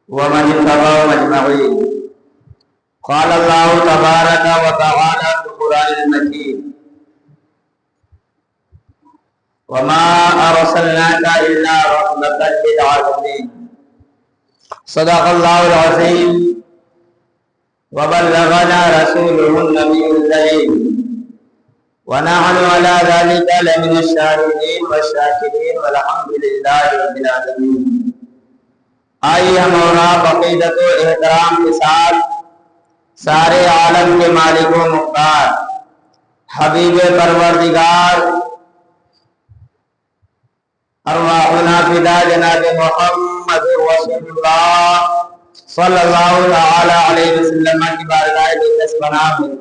ومن اتبعهم أجمعين. قال الله تبارك وتعالى في القرآن المجيد: وما أرسلناك إلا رحمة للعالمين. صدق الله العظيم وبلغنا رسوله النبي الكريم ونحن على ذلك لمن الشاهدين والشاكرين والحمد لله رب العالمين. آئیے ہم اور آپ عقیدت و احترام کے ساتھ سارے عالم کے مالک و مختار حبیب پروردگار ارواحنا فدا جناب محمد رسول اللہ صلی اللہ تعالی علیہ وسلم کی بارگاہ اقدس پناہ میں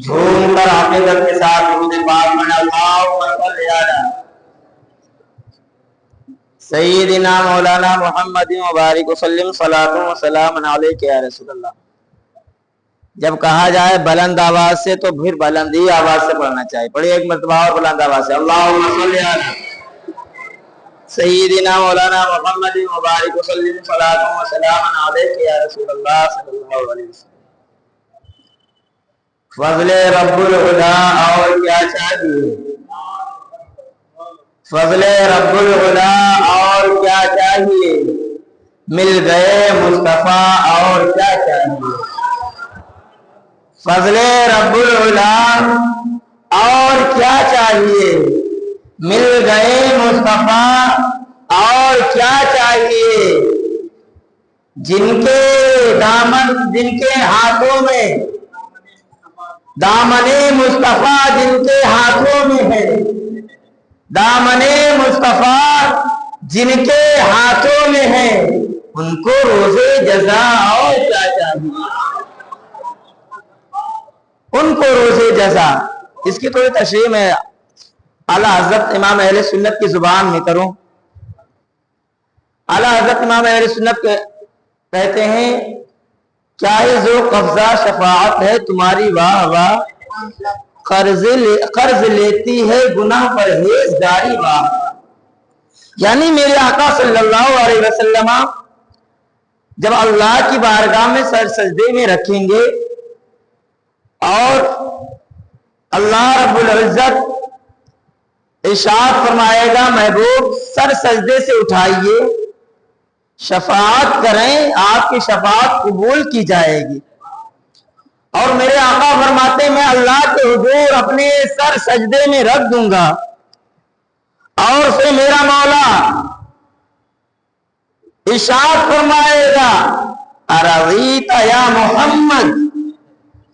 جھوم کر عقیدت کے ساتھ درود پاک پڑھیں. اللہم صلی علی سیدنا مولانا محمد مبارک وسلم صلاۃ و سلام علیک یا رسول اللہ. جب کہا جائے بلند آواز سے تو پھر بلندی آواز سے پڑھنا چاہیے. پڑھیے ایک مرتبہ اور بلند آواز سے. اللہم صلی علی سیدنا مولانا محمد مبارک وسلم صلاۃ و سلام علیک یا رسول اللہ صلی اللہ علیہ وسلم. فضل رب العلا اور کیا چاہیے؟ فضل رب العلا اور کیا چاہیے؟ مل گئے مصطفیٰ اور کیا چاہیے؟ فضل رب العلا اور کیا چاہیے؟ مل گئے مصطفیٰ اور کیا چاہیے؟ جن کے ہاتھوں میں دامن مصطفیٰ جن کے ہاتھوں میں ہے، دامن مصطفیٰ جن کے ہاتھوں میں ہے، ان کو روزے جزا اور کیا چاہیے؟ ان کو روزے جزا. اس کی تھوڑی تشریح میں اعلیٰ حضرت امام اہل سنت کی زبان میں کروں. اعلیٰ حضرت امام اہل سنت کہتے ہیں کیا یہ جو قبضہ شفاعت ہے تمہاری واہ واہ، قرض لیتی ہے گناہ پرہیزگاری واہ. یعنی میرے آقا صلی اللہ علیہ وسلم جب اللہ کی بارگاہ میں سر سجدے میں رکھیں گے اور اللہ رب العزت ارشاد فرمائے گا محبوب سر سجدے سے اٹھائیے، شفاعت کریں، آپ کی شفاعت قبول کی جائے گی. اور میرے آقا فرماتے میں اللہ کے حضور اپنے سر سجدے میں رکھ دوں گا اور سے میرا مولا ارشاد فرمائے گا ارضیت یا محمد،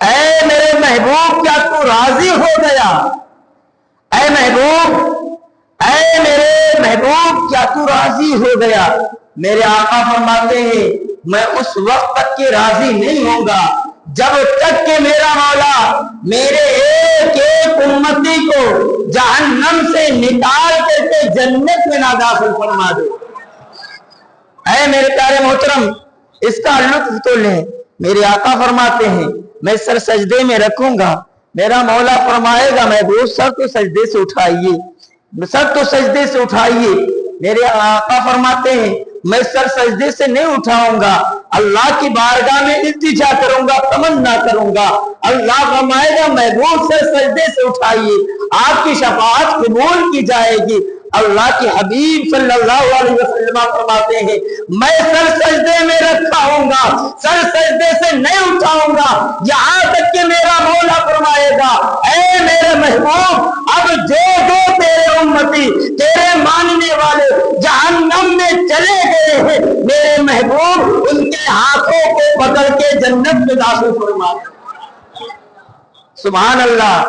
اے میرے محبوب کیا تو راضی ہو گیا؟ اے محبوب، اے میرے محبوب کیا تو راضی ہو گیا؟ میرے آقا فرماتے ہیں میں اس وقت تک کے راضی نہیں ہوں گا جب تک کہ میرا مولا میرے ایک ایک امتی کو جہنم سے نکال کر کے جنت میں نہ داخل فرما دے. اے میرے پیارے محترم اس کا لطف تو لیں. میرے آقا فرماتے ہیں میں سر سجدے میں رکھوں گا، میرا مولا فرمائے گا محبوب سر تو سجدے سے اٹھائیے، سر تو سجدے سے اٹھائیے. میرے آقا فرماتے ہیں میں سر سجدے سے نہیں اٹھاؤں گا، اللہ کی بارگاہ میں التجا کروں گا، تمنا کروں گا. اللہ فرمائے گا محبوب سر سجدے سے اٹھائیے، آپ کی شفاعت قبول کی جائے گی. اللہ کے حبیب صلی اللہ علیہ وسلم فرماتے ہیں میں سر سجدے میں رکھا ہوں گا، سر سجدے سے نہیں اٹھاؤں گا یہاں تک کہ میرا مولا فرمائے گا اے میرے محبوب اب جو تیرے امتی تیرے ماننے والے جہنم میں چلے گئے ہیں میرے محبوب ان کے ہاتھوں کو پکڑ کے جنت میں داخل فرما. سبحان اللہ.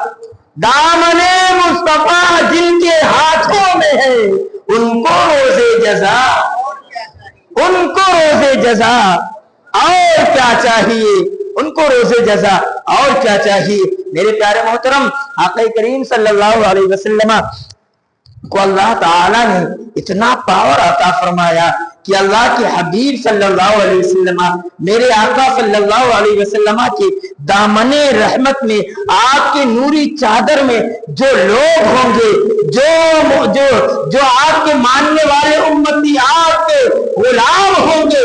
دامن مصطفیٰ جن کے ہاتھوں میں ہے ان کو روزے جزا، ان کو روزے جزا اور کیا چاہیے؟ ان کو روزے جزا اور کیا چاہیے؟ میرے پیارے محترم آقا کریم صلی اللہ علیہ وسلم کو اللہ تعالیٰ نے اتنا پاور عطا فرمایا کہ اللہ کے حبیب صلی اللہ علیہ وسلم میرے آقا صلی اللہ علیہ وسلم کے دامن رحمت میں آپ کے نوری چادر میں جو لوگ ہوں گے جو آپ کے ماننے والے امتی آپ کے غلام ہوں گے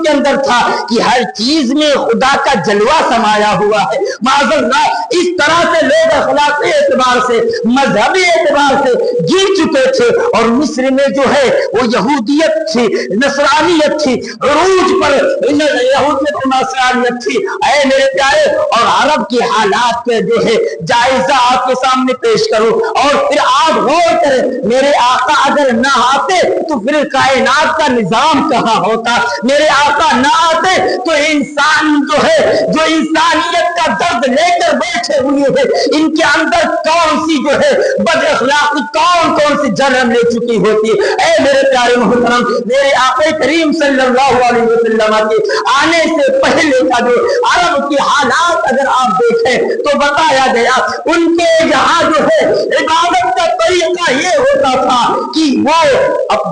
ان کے اندر تھا کہ ہر چیز میں خدا کا جلوہ سمایا ہوا ہے. معاذ اللہ اس طرح سے لوگ اخلاقی اعتبار سے مذہبی اعتبار سے گر چکے تھے. اور مصر میں جو ہے وہ یہودیت تھی, نصرانیت تھی, عروج پر یہودیت و نصرانیت تھی. اے میرے پیارے, اور عرب کی حالات کا جو ہے جائزہ آپ کے سامنے پیش کرو اور پھر آپ غور کریں. میرے آقا اگر نہ آتے تو پھر کائنات کا نظام کہاں ہوتا؟ میرے آقا نہ آتے تو انسان جو ہے, جو انسانیت کا درد لے کر بیٹھے ہوئے ہیں, ان کے اندر کون سی جو ہے بد اخلاقی کون سی جنم لے چکی ہوتی. اے میرے پیارے محترم, میرے آقا کریم صلی اللہ علیہ وسلم کے آنے سے پہلے کا جو عرب کی حالات اگر آپ دیکھیں تو بتایا گیا ان کے یہاں جو ہے عبادت کا طریقہ یہ ہوتا تھا کہ وہ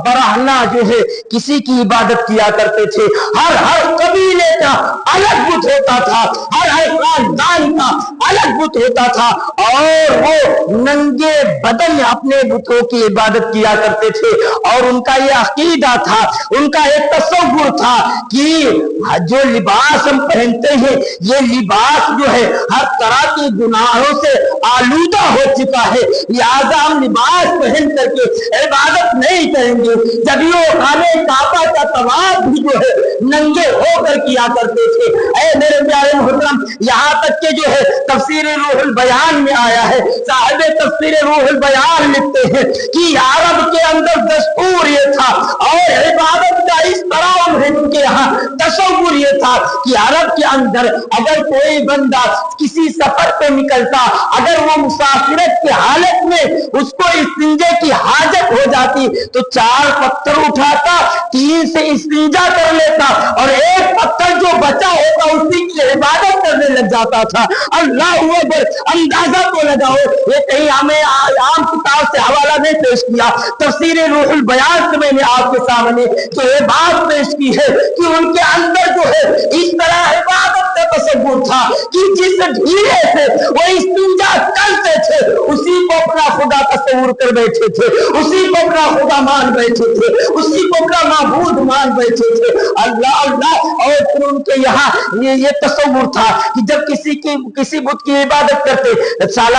برہنہ جو ہے کسی کی عبادت کیا کرتے تھے. ہر قبیلے کا الگ بت ہوتا تھا, ہر خاندان کا الگ بت ہوتا تھا, اور وہ ننگے بدن اپنے بتوں کی عبادت کیا کرتے تھے. اور ان کا یہ عقیدہ تھا, ان کا ایک تصور تھا کہ جو لباس ہم پہنتے ہیں یہ لباس جو ہے ہر طرح کی گناہوں سے آلودہ ہو چکا ہے, لہذا ہم لباس پہن کر کے عبادت نہیں کریں گے. جب یہ خانہ کعبہ کا طواف بھی جو ہے ننگے ہو کر کیا کرتے تھے. اے میرے پیارے محترم, یہاں تک کہ جو ہے تفسیر روح البیان میں آیا ہے, صاحب تفسیر روح البیان لکھتے ہیں کہ عرب کے اندر دستور یہ تھا اور عبادت کا اس طرح ان کے یہاں تصور یہ تھا کہ عرب کے اندر اگر کوئی بندہ کسی سفر پہ نکلتا, اگر وہ مسافرت کی حالت میں اس کو استنجے کی حاجت ہو جاتی تو 4 پتھر اٹھاتا, 3 سے استنجا کر لیتا اور 1 پتھر جو بچا ہوتا اسی کی عبادت کرنے لگ جاتا تھا. اللہ اکبر, اندازہ تو لگاؤ, یہ کہیں ہمیں عام کتاب سے حوالہ نہیں پیش کیا, تفسیر روح البیان سے میں نے آپ کے سامنے تو یہ بات پیش کی ہے کہ ان کے اندر جو ہے اس طرح عبادت کا تصور تھا کہ جس ڈھیرے سے وہ استنجا کرتے تھے اسی کو اپنا خدا تصور کر بیٹھے تھے, اسی کو اپنا خدا مان بیٹھے تھے, اسی کو اپنا معبود مان بیٹھے تھے. اللہ اللہ. اور پھر ان کے یہاں یہ تصور تھا کہ جب کسی بت کی عبادت کرتے سال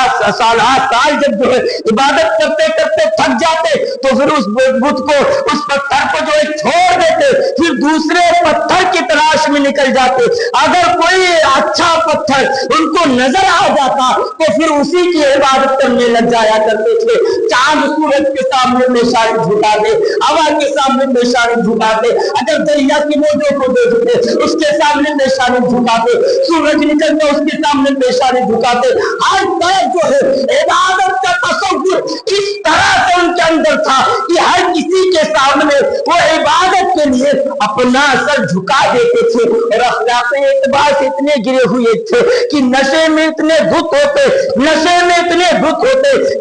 جب جو ہے عبادت کرتے کرتے تھک جاتے تو پھر اس بت کو, اس پتھر کو جو ہے چھوڑ دیتے, پھر دوسرے پتھر کی تلاش میں نکل جاتے. اگر کوئی اچھا پتھر ان کو نظر آ جاتا تو پھر اسی کی عبادت کرنے لگ جایا کرتے تھے. چاند سورج کے سامنے نشانی جھکا دے, ہوا کے سامنے نشانی جھکا دے, اگر دریا کی موجوں کو دیکھتے اس کے سامنے نشانی جھکا دے, سورج نکلتے اس کے سامنے نشانی جھکا دے. ہر طرف جو ہے عبادت کا تصور اس طرح سے ان کے اندر تھا کہ ہر کسی کے سامنے وہ عبادت کے لیے اپنا سر جھکا دیتے تھے. اور اخلاقی اعتبار سے اتنے گرے ہوئے تھے کہ نشے میں اتنے دھت ہوتے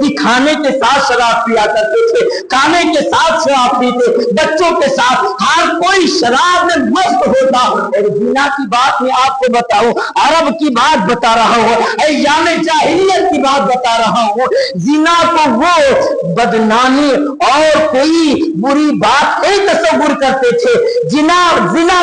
کہ کھانے کے ساتھ شراب پیا کرتے تھے, کھانے کے ساتھ شراب پیتے, بچوں کے ساتھ ہر کوئی شراب میں مست ہوتا. اور زنا کی بات میں آپ کو بتاؤں, عرب کی بات بتا رہا ہوں, ایام جاہلیت کی بات بتا رہا ہوں. زنا کو وہ بدنامی اور کوئی بری بات نہیں تصور کرتے تھے. زنا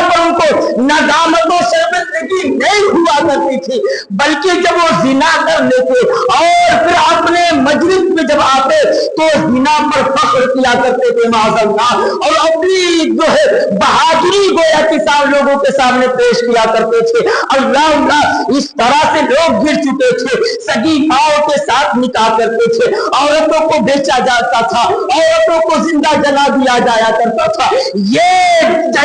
پر ان کو ندامت و شرمندگی نہیں ہوا کرتی تھی, بلکہ جب وہ زنا کر لیتے اور پھر اپنے مجلس میں جب آتے تو زنا پر فخر کیا کرتے تھے معاذ اللہ, اور اپنی جو ہے بہادری گویا کسان لوگوں کے سامنے پیش کیا کرتے تھے. اللہ اللہ. اس طرح سے لوگ گر چکے تھے, سگی ماؤں کے ساتھ نکاح کرتے تھے, عورتوں کو بیچا جاتا تھا, عورتوں کو زندہ جلا دیا جایا کرتا تھا. یہ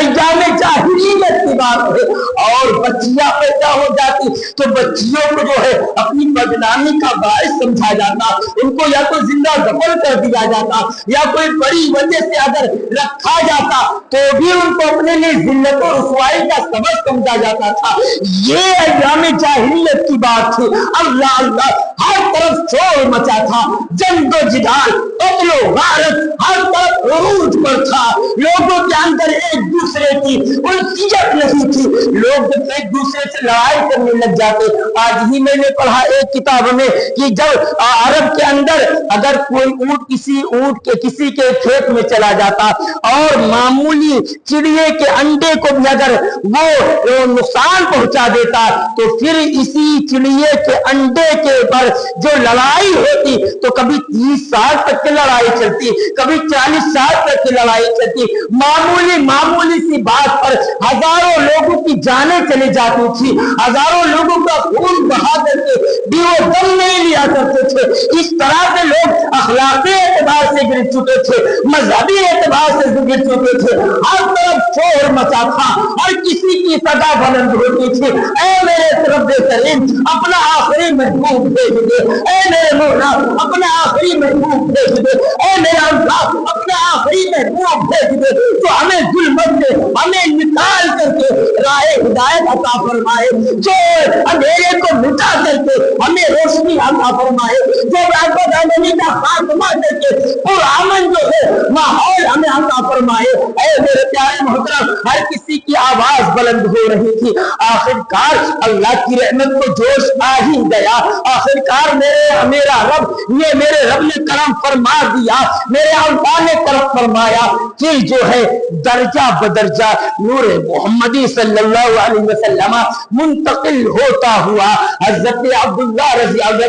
ایام جاہلیت کی بات ہے. اور بچیاں پیدا ہو جاتی تو بچیوں کو جو ہے اپنی بدنامی کا باعث سمجھا جاتا, ان کو یا تو زندہ دفن کر دیا جاتا یا کوئی بڑی وجہ سے اگر رکھا جاتا تو بھی ان کو اپنے لیے ذلت و رسوائی کا سبب سمجھا جاتا تھا. یہ ایام جاہلیت کی بات تھی. اللہ اللہ. ہر طرف شور مچا تھا, جنگ و جدال, قتل و غارت, ہر طرف عروج پر تھا، لوگوں کے اندر ایک دوسرے کی الفیت نہیں تھی، لوگ جب ایک دوسرے سے لڑائی کرنے لگ جاتے. آج ہی میں نے پڑھا ایک کتاب میں کہ جب عرب کے اندر اگر کوئی اونٹ کسی کے کھیت میں چلا جاتا اور معمولی چڑیے کے انڈے کو بھی اگر وہ نقصان پہنچا دیتا تو پھر اسی چڑیے کے انڈے کے اوپر جو لڑائی ہوتی تو کبھی 30 سال تک کی لڑائی چلتی، کبھی 40 سال تک کی لڑائی چلتی. معمولی سی بات پر ہزاروں لوگوں کی جانیں چلی جاتی تھی، ہزاروں لوگوں کا خون بہا کر کے بھی وہ دم نہیں لیا کرتے تھے. اس طرح سے لوگ اخلاقی اعتبار سے گر چکے تھے، مذہبی اعتبار سے گر چکے تھے. ہر طرف شور مچا تھا، ہر کسی کی صدا بلند ہوتی تھی. اے میرے رب کریم اپنا آخری محبوب بھیج دے، اے میرے مولا اپنا آخری محبوب بھیج دے، اے میرا اللہ اپنا آخری محبوب بھیج دے جو ہمیں ظلمت سے ہمیں نکال کر کے راہ ہدایت عطا فرمائے، جو اندھیرے کو مٹا کر کے ہمیں روشنی عطا فرمائے، جو بدامنی کا خاتمہ کر کے پرامن جو ہے ماحول ہمیں عطا فرمائے. اے میرے پیارے محترم، ہر کسی کی آواز بلند ہو رہی تھی. آخر کار اللہ کی رحمت کو جوش آ ہی گیا. آخر کار میرا رب میرے رب نے کرم فرما دیا، میرے اللہ نے کرم فرمایا. پھر جو ہے درجہ بدرجہ نور محمدی صلی اللہ علیہ وسلم منتقل ہوتا ہوا حضرت عبد المطلب رضی اللہ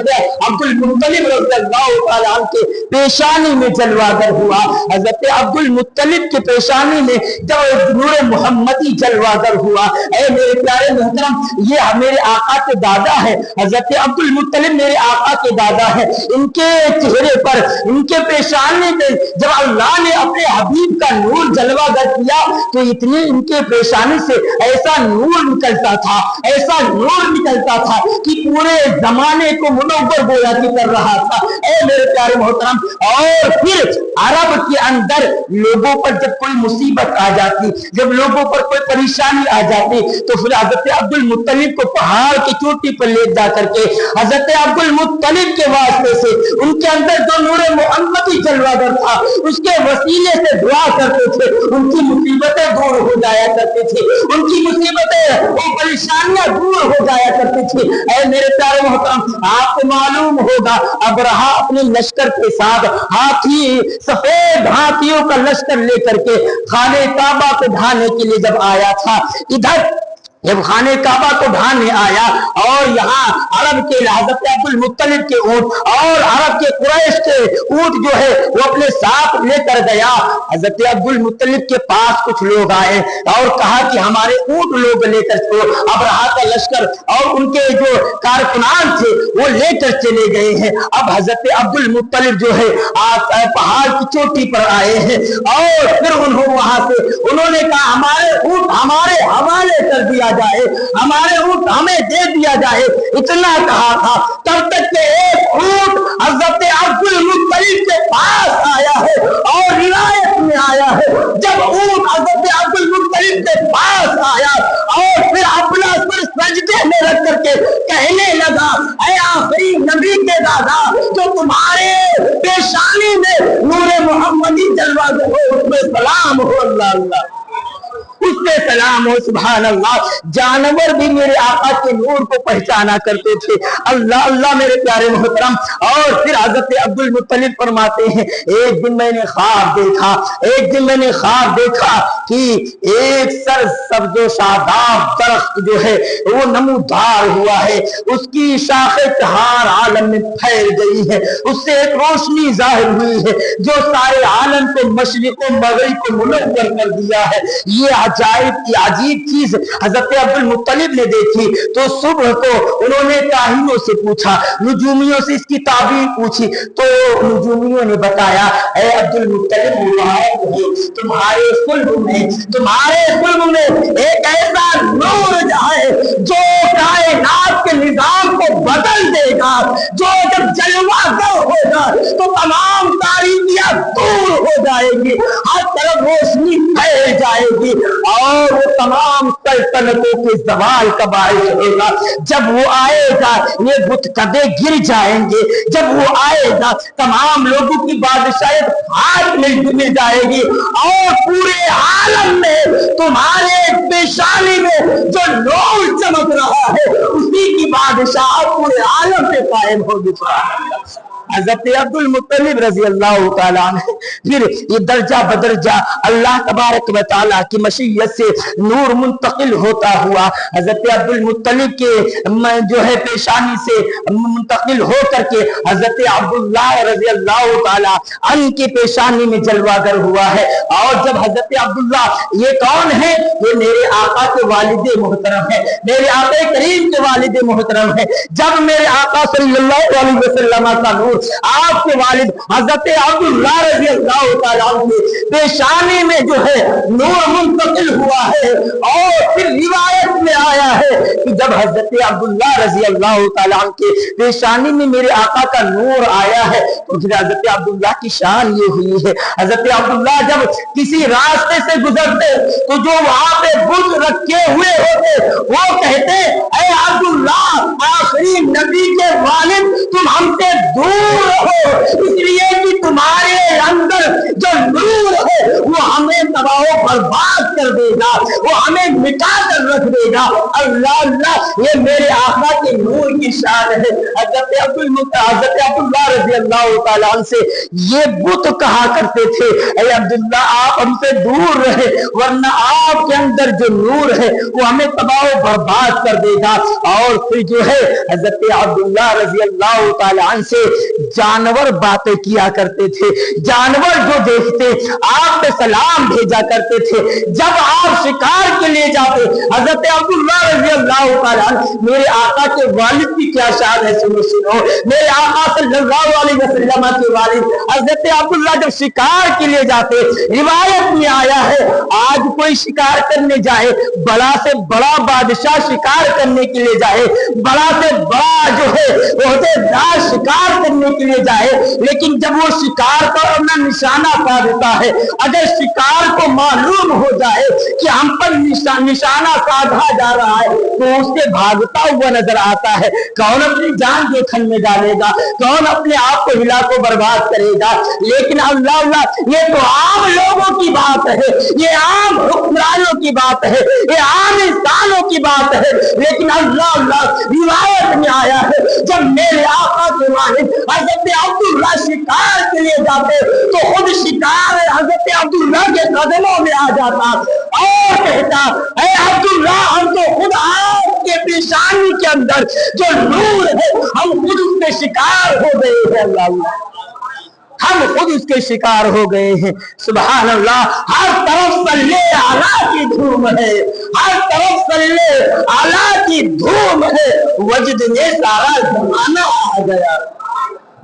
تعالیٰ عنہ کے پیشانی میں جلوہ گر ہوا. حضرت عبد المطلب کے پیشانی میں جب نور محمدی جلوہ گر ہوا. اے میرے پیارے محترم، یہ میرے آقا کے دادا ہے، حضرت عبد المطلب میرے آقا کے دادا ہے. ان کے چہرے پر، ان کے پیشانی میں جب اللہ نے اپنے حبیب کا نور جلوہ گر کیا تو اتنی ان کے پیشانی سے ایسا نور نکلتا تھا، ایسا نور نکلتا تھا کہ پورے زمانے کو منور گویا کی کر رہا تھا. اے میرے پیارے محترم، اور پھر عرب کے اندر لوگوں پر جب کوئی مصیبت آ جاتی، جب لوگوں پر کوئی پریشانی آ جاتی تو پھر حضرت عبد المطلب کو پہاڑ کی چوٹی پر لے جا کر کے حضرت عبد المطلب کے واسطے سے ان کے اندر جو نور محمدی جلوہ گر تھا اس کے وسیلے سے دعا کرتے تھے، ان کی مصیبتیں دور ہو جایا کرتی تھی، ان کی مصیبتیں وہ پریشانیاں دور ہو جایا کرتی تھی. اے میرے پیارے محترم، آپ کو معلوم ہوگا ابرہا اپنے لشکر کے ساتھ سفید ہاتھیوں کا لشکر لے کر کے خانہ کعبہ کو ڈھانے کے لیے جب آیا تھا، ادھر جب خانہ کعبہ کو ڈھانے آیا اور یہاں عرب کے حضرت عبد المطلب کے اونٹ اور عرب کے قریش کے اونٹ جو ہے وہ اپنے ساتھ لے کر گیا. حضرت عبد المطلب کے پاس کچھ لوگ آئے اور کہا کہ ہمارے اونٹ لوگ لے کر ابرہا کا لشکر اور ان کے جو کارکنان تھے وہ لے کر چلے گئے ہیں. اب حضرت عبد المطلب جو ہے پہاڑ کی چوٹی پر آئے ہیں اور پھر وہاں سے انہوں نے کہا ہمارے اونٹ ہمارے حوالے کر دیا جائے، ہمارے اونٹ ہمیں دے دیا جائے. اتنا کہا تھا تب تک کہ ایک اونٹ حضرت عبد المطلب کے پاس آیا ہے اور روایت میں آیا ہے جب اونٹ حضرت عبد المطلب کے پاس آیا اور پھر اپنا سر سجدے میں رکھ کر کے کہنے لگا اے آخری نبی کے دادا جو تمہارے پیشانی میں نور محمدی جلوہ گر ہو اس میں سلام ہو. اللہ اللہ اس پہ سلام ہو. سبحان اللہ. جانور بھی میرے آقا کے نور کو پہچانا کرتے تھے. اللہ اللہ میرے پیارے محترم. اور پھر حضرت عبد المطلب فرماتے ہیں ایک دن میں نے خواب دیکھا کہ ایک سر سبز و شاداب درخت جو ہے وہ نمودار ہوا ہے، اس کی شاخیں چہار عالم میں پھیل گئی ہے، اس سے ایک روشنی ظاہر ہوئی ہے جو سارے عالم کو مشرق و مغرب کو منور کر دیا ہے. یہ عجیب چیز حضرت عبد المطلب نے دیکھی تو صبح کو انہوں نے کاہنوں سے پوچھا، نجومیوں سے اس کی تعبیر پوچھی تو نجومیوں نے بتایا اے عبد المطلب تمہارے قلب میں ایک ایسا نور ہے جو کائنات کے نظام کو بدل دے گا، جو جب جلوہ گر ہوگا تو تمام تاریکیاں دور ہو جائے گی، ہر طرف روشنی پھیل جائے گی. اور اور وہ تمام سلطنتوں کے زوال کا باعث ہوگا. جب وہ آئے گا یہ بت کدے گر جائیں گے. جب وہ آئے گا تمام لوگوں کی بادشاہت ہاتھ مل جائے گی اور پورے عالم میں تمہارے پیشانی میں جو نور چمک رہا ہے اسی کی بادشاہ پورے عالم پہ قائم ہوگی. حضرت عبد المطلب رضی اللہ تعالیٰ عنہ پھر یہ درجہ بدرجہ اللہ تبارک و تعالیٰ کی مشیت سے نور منتقل ہوتا ہوا حضرت عبد المطلب کے جو ہے پیشانی سے منتقل ہو کر کے حضرت عبداللہ رضی اللہ تعالیٰ عنہ کی پیشانی میں جلوہ گر ہوا ہے. اور جب حضرت عبداللہ یہ کون ہے؟ یہ میرے آقا کے والد محترم ہے, میرے آقا کریم کے والد محترم ہے. جب میرے آقا صلی اللہ علیہ وسلم کا نور آپ کے والد حضرت عبداللہ رضی اللہ تعالیٰ عنہ کے پیشانی میں جو ہے نور منتقل ہوا ہے اور پھر روایت میں آیا ہے کہ جب حضرت عبداللہ رضی اللہ تعالیٰ عنہ کے پیشانی میں میرے آقا کا نور آیا ہے تو پھر حضرت عبداللہ کی شان یہ ہوئی ہے. حضرت عبداللہ جب کسی راستے سے گزرتے تو جو وہاں پہ بت رکھے ہوئے ہوتے وہ کہتے اے عبداللہ آخری نبی کے والد تم ہم سے دور ہو, اس لیے کہ تمہارے اندر جو نور ہے وہ ہمیں تباہ و برباد کر دے گا, وہ ہمیں مٹا کر رکھ دے گا. اللہ اللہ یہ میرے آقا کے نور کی شان ہے. حضرت عبداللہ رضی اللہ تعالیٰ عنہ سے یہ بت کہا کرتے تھے اے عبداللہ آپ ہم سے دور رہے ورنہ آپ کے اندر جو نور ہے وہ ہمیں تباہ و برباد کر دے گا. اور پھر جو ہے حضرت عبداللہ رضی اللہ تعالیٰ عنہ سے جانور باتیں کیا کرتے تھے. جانور جو دیکھتے آپ پہ سلام بھیجا کرتے تھے. جب آپ شکار کے لیے جاتے حضرت عبداللہ رضی اللہ تعالیٰ میرے آقا کے والد کی کیا شان ہے سنو میرے آقا صلی اللہ علیہ وسلم کے والد حضرت عبداللہ جب شکار کے لیے جاتے روایت میں آیا ہے آج کوئی شکار کرنے جائے بڑا سے بڑا بادشاہ شکار کرنے کے لیے جائے بڑا سے بڑا جو ہے عہدیدار شکار کرنے کے لیے جائے لیکن جب وہ شکار پر اپنا نشانہ پا دیتا ہے اگر شکار کو معلوم ہو جائے کہ ہم پر نشانہ سادھا جا رہا ہے تو اس سے بھاگتا ہوا نظر آتا ہے. کون اپنی جان جوکھم میں ڈالے گا, کون اپنے آپ کو ہلا کو برباد کرے گا. لیکن اللہ اللہ یہ تو عام لوگوں کی بات ہے, یہ عام حکمرانوں کی بات ہے, یہ عام انسانوں کی بات ہے. لیکن اللہ اللہ روایت میں آیا ہے جب میرے آقا کے والد حضرت عبداللہ شکار کے لیے جاتے تو خود شکار حضرت عبداللہ کے قدموں میں آ جاتا اور کہتا اے عبداللہ ہم تو خود آپ کے پیشانی کے اندر جو نور ہے ہم خود اس کے شکار ہو گئے ہیں. اللہ اللہ ہم خود اس کے شکار ہو گئے ہیں. سبحان اللہ. ہر طرف صلی اعلیٰ کی دھوم ہے, ہر طرف صلی اعلیٰ کی دھوم ہے. وجد نے سارا زمانہ آ گیا,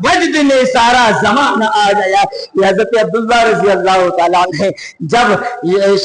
وجد نے سارا زمانہ آ گیا. حضرت عبداللہ رضی اللہ تعالیٰ عنہ جب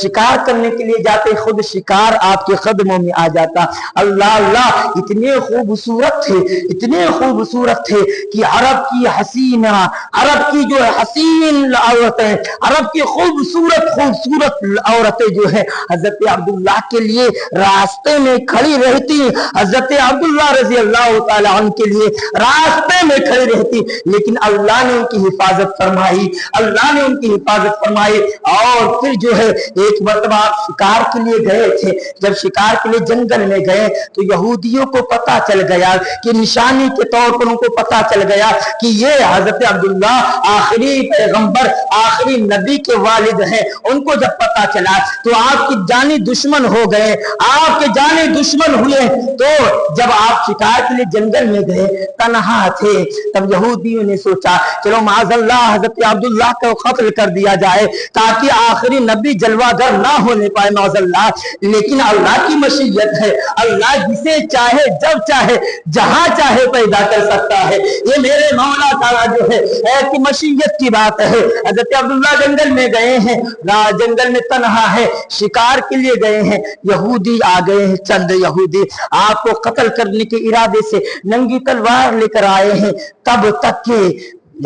شکار کرنے کے لیے جاتے خود شکار آپ کے قدموں میں آ جاتا. اللہ اللہ اتنے خوبصورت تھے, اتنے خوبصورت تھے کہ عرب کی حسینہ, عرب کی جو حسین عورتیں, عرب کی خوبصورت خوبصورت عورتیں جو ہے حضرت عبداللہ کے لیے راستے میں کھڑی رہتی. حضرت عبداللہ رضی اللہ تعالیٰ عنہ کے لیے راستے میں کھڑی رہتی لیکن اللہ نے ان کی حفاظت فرمائی, اللہ نے ان کی حفاظت فرمائی. اور پھر جو ہے ایک مرتبہ شکار کے لیے گئے تھے, جب شکار کے لیے جنگل میں گئے تو یہودیوں کو پتا چل گیا کہ نشانی کے طور پر ان کو پتا چل گیا کہ یہ حضرت عبداللہ آخری پیغمبر آخری نبی کے والد ہیں. ان کو جب پتا چلا تو آپ کی جانی دشمن ہو گئے, آپ کے جانی دشمن ہوئے. تو جب آپ شکار کے لیے جنگل میں گئے تنہا تھے تب یہودیوں نے سوچا چلو معاذ اللہ حضرت عبداللہ کو قتل کر دیا جائے تاکہ آخری نبی جلوہ گر نہ ہونے پائے معاذ اللہ. لیکن اللہ کی مشیت ہے, اللہ جسے چاہے جب چاہے جہاں چاہے پیدا کر سکتا ہے. یہ میرے مولا تعالیٰ جو ہے ایسی مشیت کی بات ہے. حضرت عبداللہ جنگل میں گئے ہیں, جنگل میں تنہا ہے, شکار کے لیے گئے ہیں, یہودی آ گئے ہیں, چند یہودی آپ کو قتل کرنے کے ارادے سے ننگی تلوار لے کر آئے ہیں. تب تک کہ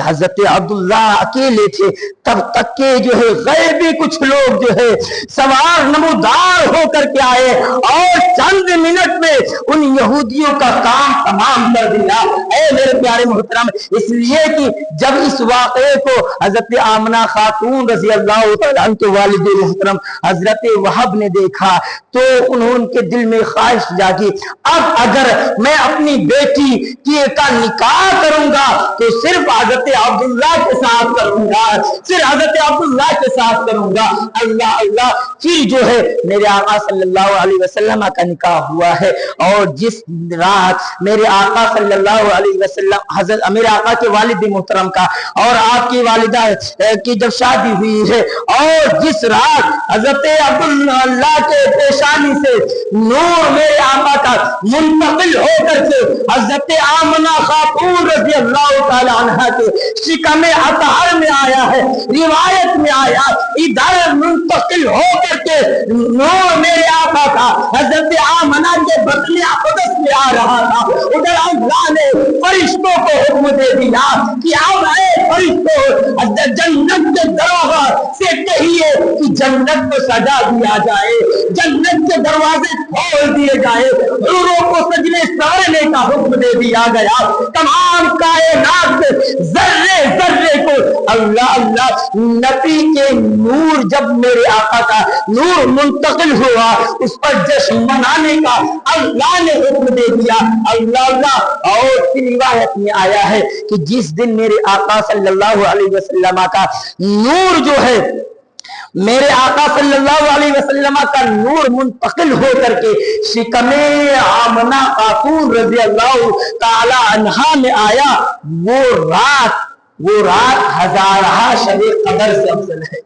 حضرت عبداللہ اکیلے تھے، تب تک کہ جو ہے غیبی کچھ لوگ جو ہے سوار نمودار ہو کر کے آئے اور چند منٹ میں ان یہودیوں کا کام تمام کر دیا۔ اے میرے پیارے محترم، اس لیے کہ جب اس واقعے کو حضرت آمنہ خاتون رضی اللہ تعالیٰ عنہ کے والد محترم حضرت وہب نے دیکھا تو ان کے دل میں خواہش جاگی، اب اگر میں اپنی بیٹی کا نکاح کروں گا تو صرف حضرت عبداللہ کے ساتھ کروں گا، صرف حضرت عبداللہ کے ساتھ کروں گا۔ اللہ اللہ، پھر جو ہے میرے آقا صلی اللہ علیہ وسلم کا نکاح ہوا ہے، اور جس رات میرے آقا صلی اللہ علیہ وسلم حضرت میرے آقا کے والد محترم کا اور آپ کی والدہ کی جب شادی ہوئی ہے، اور جس رات حضرت عبداللہ کے پیشانی سے نور میرے آقا کا منتقل ہو کر کے حضرت آمنہ خاتون رضی اللہ تعالی عنہ کے شکم اطہر میں آیا ہے، روایت میں آیا ادھر منتقل ہو کر کے نور میرے آقا کا حضرت آمنہ کے بطن اقدس میں آ رہا تھا، ادھر اللہ نے فرشتوں کو حکم دے دیا کہ اب اے فرشتوں جنت کے دروازے سے کہیے کہ جنت کو سجا دیا جائے، جنت کے دروازے کھول دیے جائے، حوروں کو سجنے سارنے کا حکم دے دیا گیا، تمام کائنات کے ذرے ذرے کو اللہ اللہ نبی کے نور جب میرے آقا کا نور منتقل ہوا اس پر جشن منانے کا اللہ نے حکم دے دیا۔ اللہ اللہ، اور پھر روایت میں آیا ہے کہ جس دن میرے آقا صلی اللہ علیہ وسلم کا نور جو ہے میرے آقا صلی اللہ علیہ وسلم کا نور منتقل ہو کر کے شکم آمنہ خاتون رضی اللہ تعالی عنہا میں آیا، وہ رات ہزارہ شب قدر سے افضل ہے،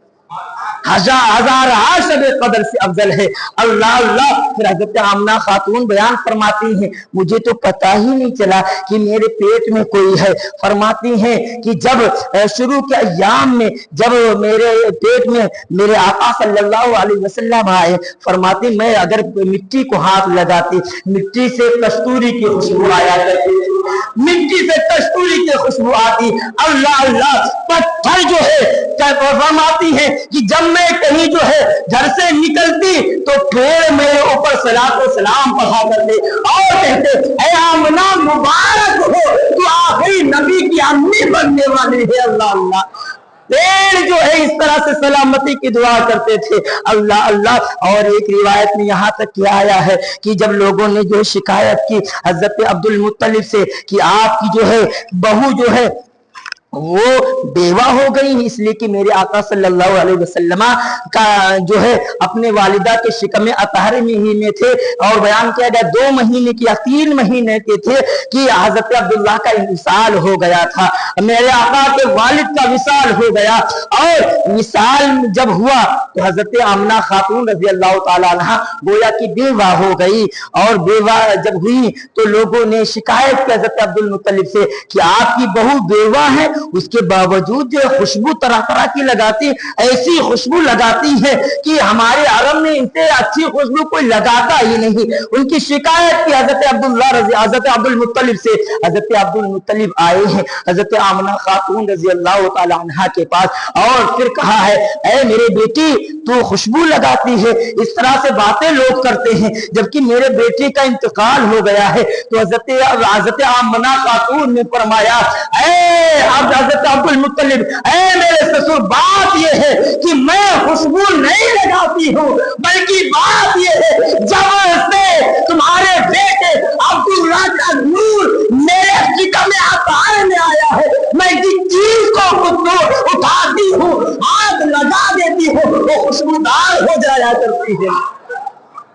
ہزارہ شب قدر سے افضل ہے۔ اللہ اللہ، پھر حضرت آمنہ خاتون بیان فرماتی ہیں مجھے تو پتہ ہی نہیں چلا کہ میرے پیٹ میں کوئی ہے۔ فرماتی ہیں کہ جب شروع کے ایام میں جب میرے پیٹ میں میرے آقا صلی اللہ علیہ وسلم آئے، فرماتی میں اگر مٹی کو ہاتھ لگاتی مٹی سے کستوری کی خوشبو آیا کرتی، مٹی سے کستوری کی خوشبو آتی۔ اللہ اللہ، پتھر جو ہے فرماتی ہیں کہ جب میں کہیں جو ہے گھر سے نکلتی تو پھر میرے اوپر صلاۃ و سلام پڑھا کرتے اور کہتے اے آمنہ مبارک ہو تو آخری نبی کی امی بننے والی ہے۔ اللہ اللہ، پیڑ جو ہے اس طرح سے سلامتی کی دعا کرتے تھے۔ اللہ اللہ، اور ایک روایت میں یہاں تک کیا آیا ہے کہ جب لوگوں نے جو شکایت کی حضرت عبد المطلب سے کہ آپ کی جو ہے بہو جو ہے وہ بیوہ ہو گئی، اس لیے کہ میرے آقا صلی اللہ علیہ وسلم کا جو ہے اپنے والدہ کے شکم اطہر میں تھے، اور بیان کیا گیا 2 مہینے کی یا 3 مہینے کے تھے کہ حضرت عبداللہ کا انتقال ہو گیا تھا، میرے آقا کے والد کا وصال ہو گیا، اور وصال جب ہوا تو حضرت آمنہ خاتون رضی اللہ تعالیٰ عنہ گویا کی بیوہ ہو گئی، اور بیوہ جب ہوئی تو لوگوں نے شکایت کی حضرت عبد المطلب سے کہ آپ کی بہو بیوہ ہے، اس کے باوجود جو خوشبو طرح طرح کی لگاتی، ایسی خوشبو لگاتی ہے کہ ہمارے عرب میں ان سے اچھی خوشبو کوئی لگاتا ہی نہیں۔ ان کی شکایت کی حضرت عبد المطلب سے، حضرت عبد المطلب آئے ہیں حضرت آمنہ خاتون رضی اللہ تعالی عنہا کے پاس، اور پھر کہا ہے اے میرے بیٹی تو خوشبو لگاتی ہے، اس طرح سے باتیں لوگ کرتے ہیں، جبکہ میرے بیٹے کا انتقال ہو گیا ہے۔ تو حضرت آمنہ خاتون نے فرمایا اے حضرت عبد المطلب، اے میرے سسر، بات یہ ہے کہ میں خوشبو نہیں لگاتی ہوں، بلکہ بات یہ ہے جب سے تمہارے بیٹے عبداللہ کا نور میرے شکم اطہر میں آیا ہے، میں جس چیز کو اٹھاتی ہوں آگ لگا دیتی ہوں وہ خوشبودار ہو جایا کرتی ہے،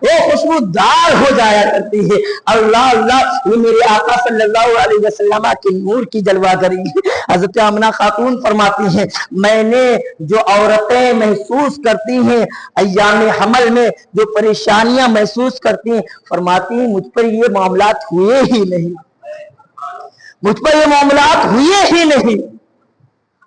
وہ خوشبودار ہو جایا کرتی ہے۔ اللہ اللہ، یہ میرے آقا صلی اللہ علیہ وسلم کے نور کی جلوہ گری ہے۔ حضرت آمنہ خاتون فرماتی ہیں میں نے جو عورتیں محسوس کرتی ہیں ایام حمل میں جو پریشانیاں محسوس کرتی ہیں، فرماتی ہیں مجھ پر یہ معاملات ہوئے ہی نہیں، مجھ پر یہ معاملات ہوئے ہی نہیں۔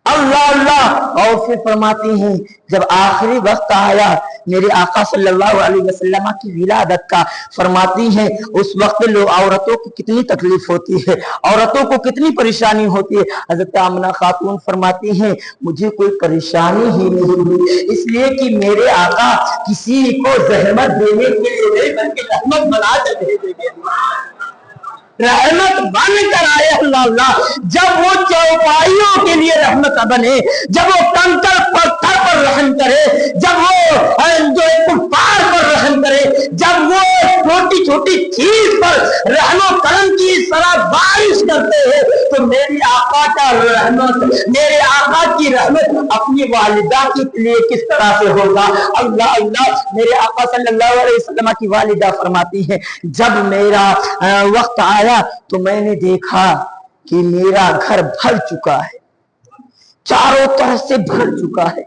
اللہ اللہ۔ اور پھر فرماتی ہیں جب آخری وقت آیا میرے آقا صلی اللہ علیہ وسلم کی ولادت کا، فرماتی ہیں اس وقت لوگ عورتوں کو کتنی تکلیف ہوتی ہے، عورتوں کو کتنی پریشانی ہوتی ہے۔ حضرت آمنہ خاتون فرماتی ہیں مجھے کوئی پریشانی ہی نہیں ہوئی، اس لیے کہ میرے آقا کسی کو زحمت دینے کے لیے نہیں بلکہ رحمت بنا کر بھیجے گے، رحمت بن کر آئے۔ اللہ اللہ، جب وہ چوپائیوں کے لیے رحمت بنے، جب وہ کنکر پتھر پر رحم کرے، جب وہ جو کفار پر رحم کرے، جب وہ چھوٹی چھوٹی چیز پر رحم و کرم کی اس طرح بارش کرتے ہیں، تو میری آقا کا رحمت، میرے آقا کی رحمت اپنی والدہ کے لیے کس طرح سے ہوگا۔ اللہ اللہ، میرے آقا صلی اللہ علیہ وسلم کی والدہ فرماتی ہیں جب میرا وقت آیا تو میں نے دیکھا کہ میرا گھر بھر چکا ہے، چاروں طرف سے بھر چکا ہے،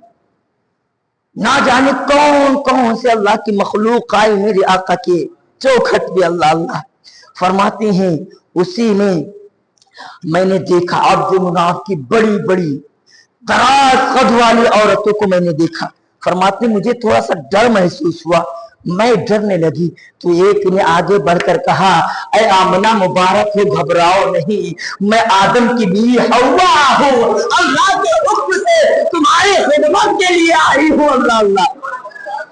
نہ جانے کون کون سے اللہ کی مخلوق آئی میرے آقا کے چوکھٹ پہ۔ اللہ اللہ، فرماتے ہیں اسی میں میں نے دیکھا عبد مناف کی بڑی بڑی دراز قد والی عورتوں کو میں نے دیکھا۔ فرماتے مجھے تھوڑا سا ڈر محسوس ہوا، میں ڈرنے لگی تو ایک نے آگے بڑھ کر کہا اے آمنہ مبارک ہو، گھبراؤ نہیں، میں آدم کی بیوی حوا ہوں، اللہ کے حکم سے تمہاری خدمت کے لیے آئی ہوں۔ اللہ اللہ،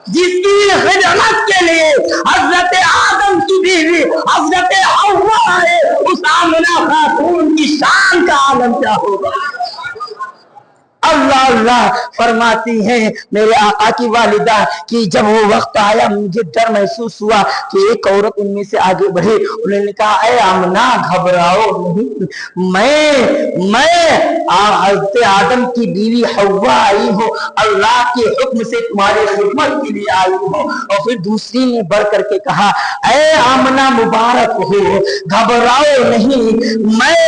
جس کی خدمت کے لیے حضرت آدم کی بیوی حضرت حوا ہے، اس آمنہ خاتون کی شان کا عالم کیا ہوگا۔ اللہ اللہ، فرماتی ہیں میرے آقا کی والدہ کہ جب وہ وقت آیا مجھے ڈر محسوس ہوا کہ ایک عورت ان میں سے آگے بڑھے، انہوں نے کہا اے آمنہ گھبراؤ نہیں، میں حضرت آدم کی بیوی حوا آئی ہوں، اللہ کے حکم سے تمہارے خدمت کے لیے آئی ہوں۔ اور پھر دوسری نے بڑھ کر کے کہا اے آمنہ مبارک ہو، گھبراؤ نہیں، میں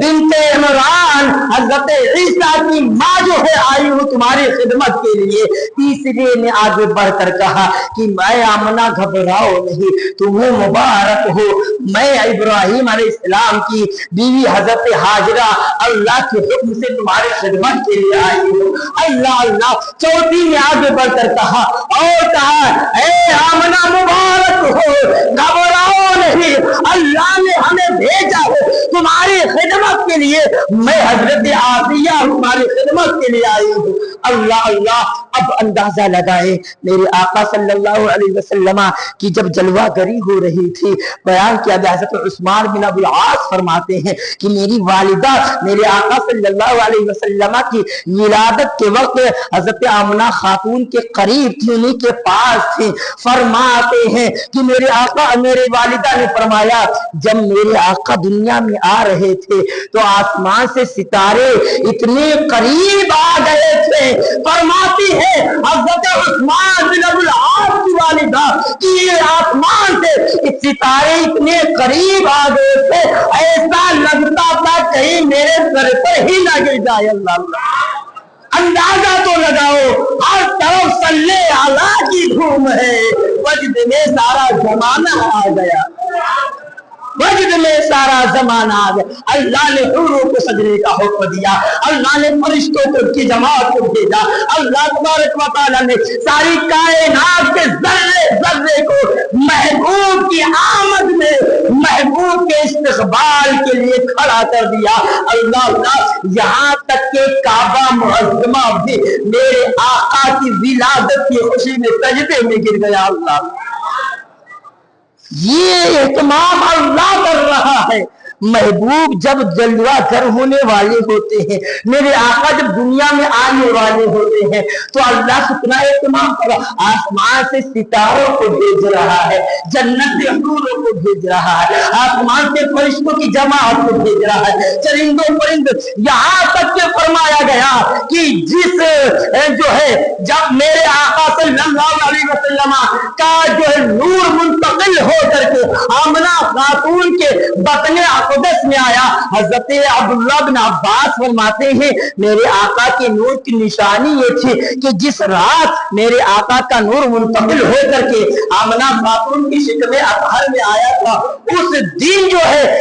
بنت عمران حضرت عیسیٰ کی ماں جو ہے آئی ہوں تمہاری خدمت کے لیے۔ تیسرے نے آگے بڑھ کر کہا کہ میں آمنہ گھبراؤ نہیں، تمہیں مبارک ہو، میں ابراہیم علیہ السلام کی بیوی حضرت ہاجرہ اللہ کے حکم سے تمہاری خدمت کے لیے آئی ہوں۔ اللہ اللہ، چوتھی نے آگے بڑھ کر کہا اور کہا اے آمنہ مبارک ہو، گھبراؤ نہیں، اللہ نے ہمیں بھیجا ہے تمہاری خدمت کے لیے، میں حضرت آسیہ تمہاری خدمت کے لیے آئی ہوں۔ اللہ اللہ، اب اندازہ لگائے میرے آقا صلی اللہ علیہ وسلم کی جب جلوہ گری ہو رہی تھی، بیان کیا حضرت عثمان بن ابی العاص فرماتے ہیں کہ میری والدہ میرے آقا صلی اللہ علیہ وسلم کی ولادت کے وقت حضرت آمنہ خاتون کے قریب تھی، انہی کے پاس تھی۔ فرماتے ہیں کہ میرے آقا، میرے والدہ نے فرمایا جب میرے آقا دنیا میں آ رہے تھے تو آسمان سے ستارے اتنے قریب آ گئے تھے۔ فرماتی ہے حضرت عثمان بن ابی العاص کی والدہ کہ یہ آسمان سے ستارے اتنے قریب آ گئے تھے، ایسا لگتا تھا کہیں میرے سر پر ہی نہ گر جائے۔ اللہ اللہ، اندازہ تو لگاؤ، ہر طرف صلی اللہ کی دھوم ہے، وجد میں سارا زمانہ آ گیا، وجد میں سارا زمانہ آ گیا۔ اللہ نے حوروں کو سجدے کا حکم دیا، اللہ نے فرشتوں کو کی جماعت کو بھیجا، اللہ تبارک و تعالیٰ نے ساری کائنات کے ذرے ذرے کو محبوب کی آمد میں، محبوب کے استقبال کے لیے کھڑا کر دیا۔ اللہ اللہ، یہاں تک کہ کعبہ معظمہ بھی میرے آقا کی ولادت کی خوشی میں سجدے میں گر گیا۔ اللہ، یہ اہتمام اللہ کر رہا ہے۔ محبوب جب جلوہ گر ہونے والے ہوتے ہیں، میرے آقا جب دنیا میں آنے والے ہوتے ہیں تو اللہ کتنا اہتمام کر رہا، آسمان سے ستاروں کو بھیج رہا ہے، جنت سے حوروں کو بھیج رہا ہے، آسمان سے فرشتوں کی جماعت کو بھیج رہا ہے، چرندوں پرند، یہاں تک کہ فرمایا گیا کہ جس جو ہے جب میرے آقا صلی اللہ علیہ وسلم کا جو ہے نور منتقل ہو کر کے آمنہ خاتون کے بطن اقدس میں آیا، حضرت عبداللہ بن عباس فرماتے ہیں میرے آقا کے نور کی نشانی یہ تھی کہ جس رات میرے آقا کا نور منتقل ہو کر کے آمنہ خاتون کی شکم اطہر میں آیا تھا، اس دن جو ہے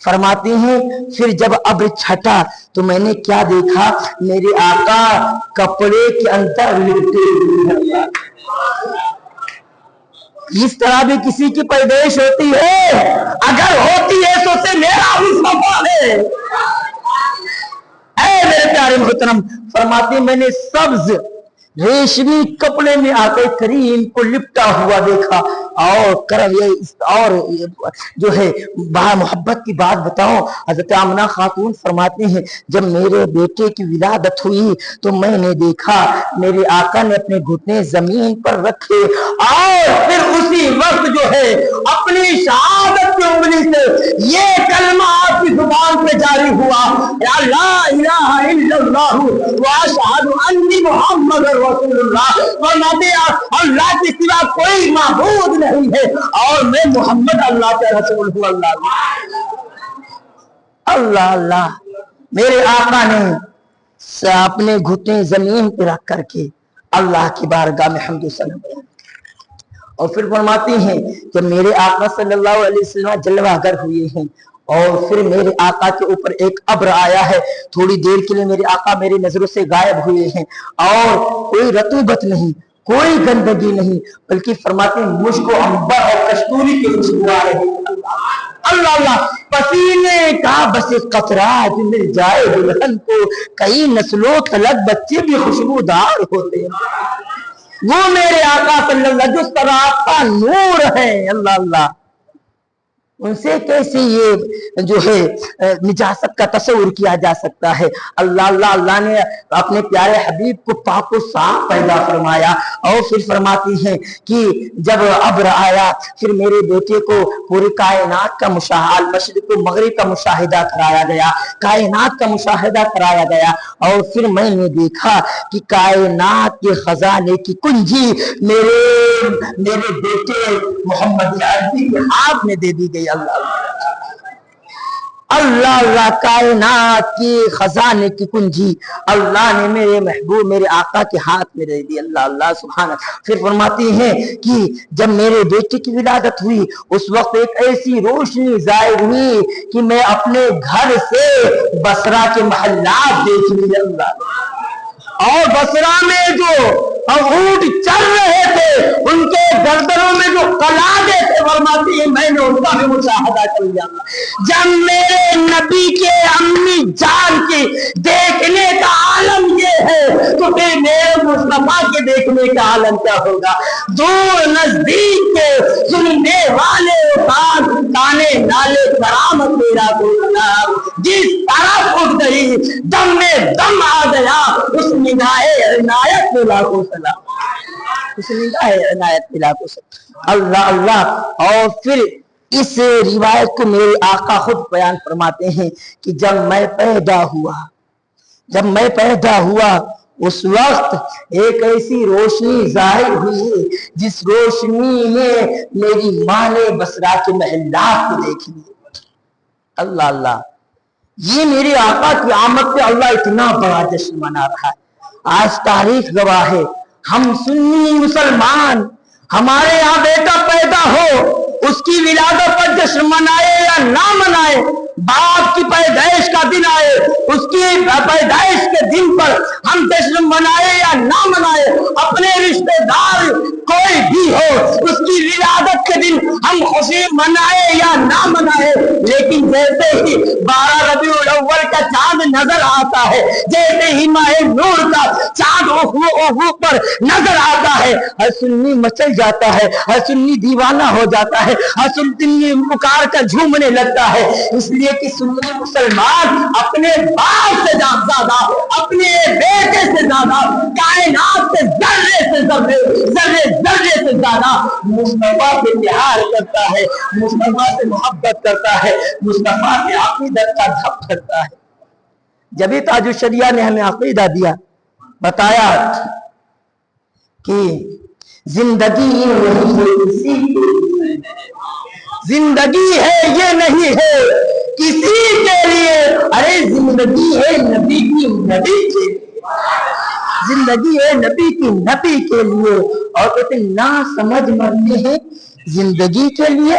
فرماتی ہیں پھر جب ابر چھٹا تو میں نے کیا دیکھا، میرے آقا کپڑے کے اندر لپٹے ہوئے۔ اس طرح بھی کسی کی پیدائش ہوتی ہے؟ اگر ہوتی ہے تو سے میرا مصطفیٰ ہے۔ اے میرے پیارے محترم، فرماتے میں نے سبز ریشمی کپڑے میں آقا کریم کو لپٹا ہوا دیکھا۔ اور جو ہے بہا محبت کی بات بتاؤں، حضرت آمنہ خاتون فرماتے ہیں جب میرے بیٹے کی ولادت ہوئی تو میں نے دیکھا میرے آقا نے اپنے گھٹنے زمین پر رکھے اور پھر اسی وقت جو ہے اپنی شہادت کی انگلی سے یہ کلمہ آپ کی زبان پہ جاری ہوا، یا لا الہ الا اللہ واشہد انی محمد رسول اللہ۔ فرماتے ہیں اللہ کے سوا کوئی معبود نہیں ہے اور میں محمد اللہ کے رسول ہوں۔ اللہ اللہ، میرے آقا نے اپنے گھٹنے زمین پہ رکھ کر کے اللہ کی بارگاہ میں حمد و ثنا بیان کیا۔ اور پھر فرماتی ہیں کہ میرے آقا صلی اللہ علیہ وسلم جلوہ گر ہوئے ہیں اور پھر میرے آقا کے اوپر ایک ابر آیا ہے، تھوڑی دیر کے لیے میرے آقا میری نظروں سے غائب ہوئے ہیں اور کوئی رطوبت نہیں، کوئی گندگی نہیں، بلکہ فرماتے ہیں مجھ کو عنبر اور کستوری کی خوشبو آ رہی ہے۔ اللہ اللہ، پسینے کا بس قطرہ مل جائے دلہن کو، کئی نسلوں تلک بچے بھی خوشبودار ہوتے ہیں۔ وہ میرے آقا صلی اللہ علیہ وسلم جو سراپا نور ہے، اللہ اللہ، ان سے کیسے یہ جو ہے نجاست کا تصور کیا جا سکتا ہے؟ اللہ اللہ، اللہ نے اپنے پیارے حبیب کو پاک و صاف پیدا فرمایا اور پھر فرماتی ہیں کہ جب ابر آیا پھر میرے بیٹے کو پوری کائنات کا مشاہدہ، مشرق و مغرب کا مشاہدہ کرایا گیا، کائنات کا مشاہدہ کرایا گیا اور پھر میں نے دیکھا کہ کائنات کے خزانے کی کنجی میرے بیٹے محمد عربی کے ہاتھ میں دے دی گئی۔ اللہ اللہ، کائنات کی خزانے کی کنجی اللہ نے میرے محبوب میرے آقا کے ہاتھ میں دے دی۔ اللہ اللہ، سبحان اللہ۔ پھر فرماتی ہیں کہ جب میرے بیٹے کی ولادت ہوئی اس وقت ایک ایسی روشنی ظاہر ہوئی کہ میں اپنے گھر سے بصرہ کے محلات دیکھ لی۔ اللہ، اور بصرہ میں جو اونٹ چل رہے تھے ان کے گردنوں میں جو قلادے تھے، فرماتی ہے میں نے ان کا بھی مشاہدہ کر لیا۔ جب میرے نبی کے امی جان کی دیکھنے کا عالم یہ ہے تو پھر میرے مصطفیٰ کے دیکھنے کا عالم کیا ہوگا؟ دور نزدیک کے سننے والے تانے نالے کرامت میرا کو سلام، جس طرف اٹھ گئی دم میں دم آ گیا اس نگاہ عنایت میں لاکھوں سلام، اس نگاہ عنایت میں لاکھوں سلام۔ اللہ اللہ، اور پھر اس روایت کو میرے آقا خود بیان فرماتے ہیں کہ جب میں پیدا ہوا اس وقت ایک ایسی روشنی ظاہر ہوئی جس روشنی میں میری ماں نے بصرہ کے محلات کو دیکھ لی۔ اللہ اللہ، یہ میرے آقا کی آمد پہ اللہ اتنا بڑا جشن منا رہا ہے۔ آج تاریخ گواہ ہے، ہم سنی مسلمان، ہمارے یہاں بیٹا پیدا ہو اس کی ولادت پر جشن منائے یا نہ منائے، باپ کی پیدائش کا دن آئے اس کی پیدائش کے دن پر ہم جشن منائے یا نہ منائے، اپنے رشتہ دار کوئی بھی ہو اس کی ولادت کے دن ہم خوشی منائے یا نہ منائے، لیکن جیسے ہی 12 ربیع الاول کا چاند نظر آتا ہے، جیسے ہی ماہ نور کا چاند افق پر نظر آتا ہے، ہر سنی مچل جاتا ہے، ہر سنی دیوانہ ہو جاتا ہے، ہر سنی پکار کر جھومنے لگتا ہے، اس لیے کہ سنی مسلمان اپنے باپ سے زیادہ، اپنے بیٹے سے زیادہ، کائنات سے ذرے سے زیادہ مصطفیٰ سے پیار کرتا ہے، مصطفیٰ سے محبت کرتا ہے، مصطفیٰ کے عقیدت کا دھپ کرتا ہے۔ جب تاج الشریعہ نے ہمیں عقیدہ دیا، بتایا کہ زندگی زندگی ہے یہ نہیں ہے کسی کے لیے، ارے زندگی ہے نبی کی نبی کے لیے، زندگی ہے نبی کی نبی کے لیے، اور کہتے نہ سمجھ مرتے ہیں زندگی کے لیے